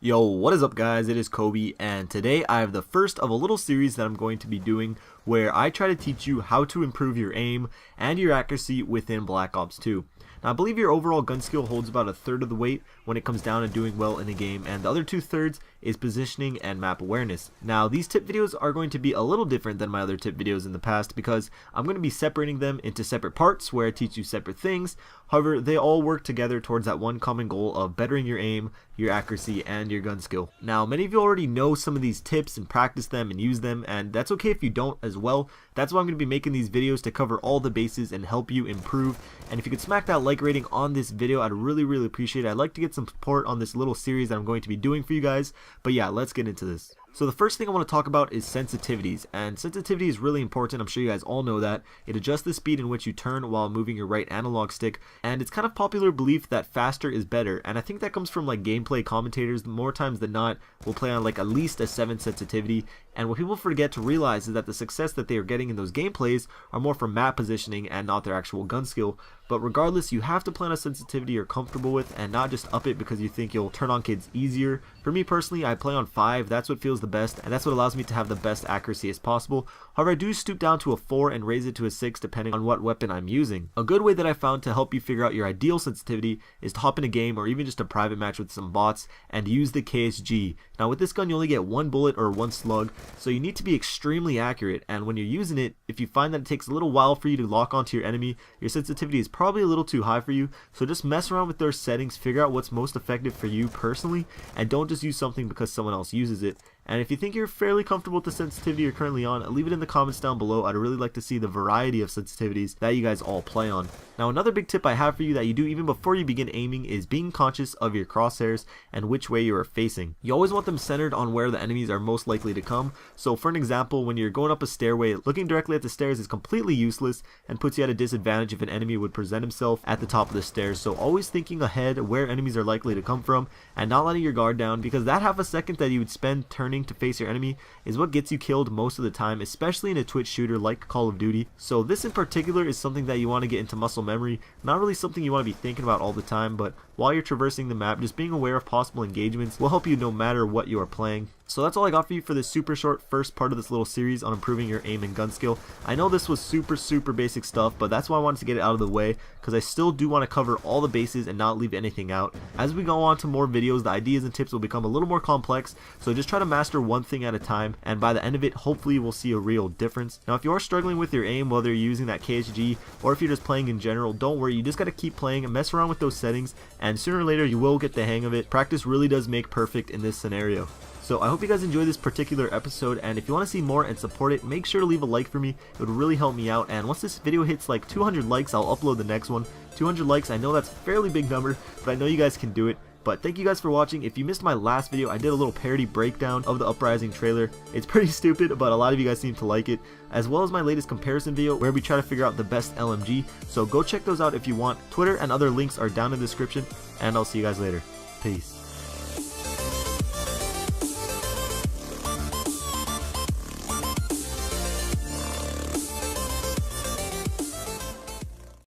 Yo, what is up guys, it is Kobe, and today I have the first of a little series that I'm going to be doing where I try to teach you how to improve your aim and your accuracy within Black Ops 2. Now I believe your overall gun skill holds about a third of the weight when it comes down to doing well in a game, and the other 2/3 is positioning and map awareness. Now these tip videos are going to be a little different than my other tip videos in the past because I'm going to be separating them into separate parts where I teach you separate things. However, they all work together towards that one common goal of bettering your aim, your accuracy, and your gun skill. Now many of you already know some of these tips and practice them and use them, and that's okay if you don't as well. That's why I'm going to be making these videos, to cover all the bases and help you improve. And if you could smack that like rating on this video, I'd really appreciate it. I'd like to get some support on this little series that I'm going to be doing for you guys. But yeah, let's get into this. So the first thing I want to talk about is sensitivities, and sensitivity is really important. I'm sure you guys all know that. It adjusts the speed in which you turn while moving your right analog stick, and it's kind of popular belief that faster is better, and I think that comes from like gameplay commentators. More times than not will play on like at least a 7 sensitivity, and what people forget to realize is that the success that they are getting in those gameplays are more from map positioning and not their actual gun skill. But regardless, you have to plan a sensitivity you're comfortable with and not just up it because you think you'll turn on kids easier. For me personally, I play on 5, that's what feels the best, and that's what allows me to have the best accuracy as possible. However, I do stoop down to a 4 and raise it to a 6 depending on what weapon I'm using. A good way that I found to help you figure out your ideal sensitivity is to hop in a game or even just a private match with some bots and use the KSG. Now with this gun you only get 1 bullet or 1 slug, so you need to be extremely accurate, and when you're using it, if you find that it takes a little while for you to lock onto your enemy, your sensitivity is probably a little too high for you. So just mess around with those settings, figure out what's most effective for you personally, and don't just use something because someone else uses it. And if you think you're fairly comfortable with the sensitivity you're currently on, leave it in the comments down below. I'd really like to see the variety of sensitivities that you guys all play on. Now another big tip I have for you that you do even before you begin aiming is being conscious of your crosshairs and which way you are facing. You always want them centered on where the enemies are most likely to come. So for an example, when you're going up a stairway, looking directly at the stairs is completely useless and puts you at a disadvantage if an enemy would present himself at the top of the stairs. So always thinking ahead where enemies are likely to come from and not letting your guard down, because that half a second that you would spend turning to face your enemy is what gets you killed most of the time, especially in a Twitch shooter like Call of Duty. So this in particular is something that you want to get into muscle memory, not really something you want to be thinking about all the time, but while you're traversing the map, just being aware of possible engagements will help you no matter what you are playing. So that's all I got for you for this super short first part of this little series on improving your aim and gun skill. I know this was super basic stuff, but that's why I wanted to get it out of the way, because I still do want to cover all the bases and not leave anything out. As we go on to more videos, the ideas and tips will become a little more complex, so just try to master one thing at a time, and by the end of it, hopefully we'll see a real difference. Now if you are struggling with your aim, whether you're using that KSG or if you're just playing in general, don't worry, you just got to keep playing and mess around with those settings, and sooner or later you will get the hang of it. Practice really does make perfect in this scenario. So I hope you guys enjoyed this particular episode, and if you want to see more and support it, make sure to leave a like for me. It would really help me out, and once this video hits like 200 likes, I'll upload the next one. 200 likes, I know that's a fairly big number, but I know you guys can do it. But thank you guys for watching. If you missed my last video, I did a little parody breakdown of the Uprising trailer. It's pretty stupid, but a lot of you guys seem to like it, as well as my latest comparison video where we try to figure out the best LMG. So go check those out if you want. Twitter and other links are down in the description, and I'll see you guys later. Peace.